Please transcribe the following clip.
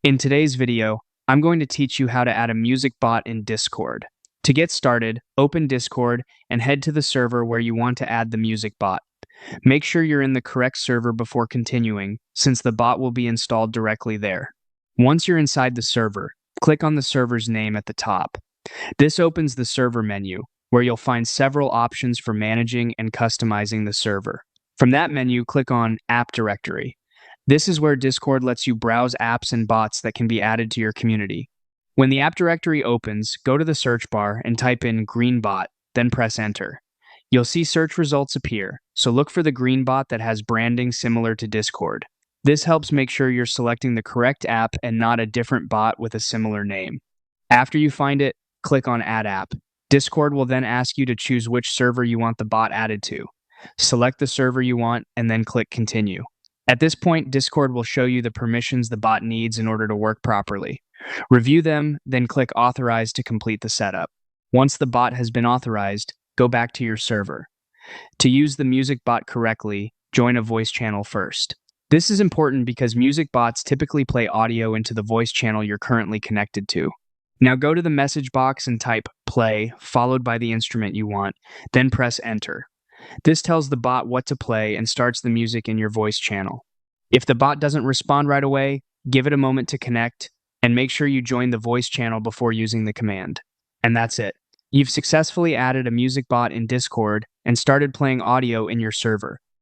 In today's video, I'm going to teach you how to add a music bot in Discord. To get started, open Discord and head to the server where you want to add the music bot. Make sure you're in the correct server before continuing, since the bot will be installed directly there. Once you're inside the server, click on the server's name at the top. This opens the server menu, where you'll find several options for managing and customizing the server. From that menu, click on App Directory. This is where Discord lets you browse apps and bots that can be added to your community. When the app directory opens, go to the search bar and type in Greenbot, then press enter. You'll see search results appear, so look for the Greenbot that has branding similar to Discord. This helps make sure you're selecting the correct app and not a different bot with a similar name. After you find it, click on Add App. Discord will then ask you to choose which server you want the bot added to. Select the server you want and then click Continue. At this point, Discord will show you the permissions the bot needs in order to work properly. Review them, then click Authorize to complete the setup. Once the bot has been authorized, go back to your server. To use the music bot correctly, join a voice channel first. This is important because music bots typically play audio into the voice channel you're currently connected to. Now go to the message box and type play, followed by the instrument you want, then press enter. This tells the bot what to play and starts the music in your voice channel. If the bot doesn't respond right away, give it a moment to connect, and make sure you join the voice channel before using the command. And that's it. You've successfully added a music bot in Discord and started playing audio in your server.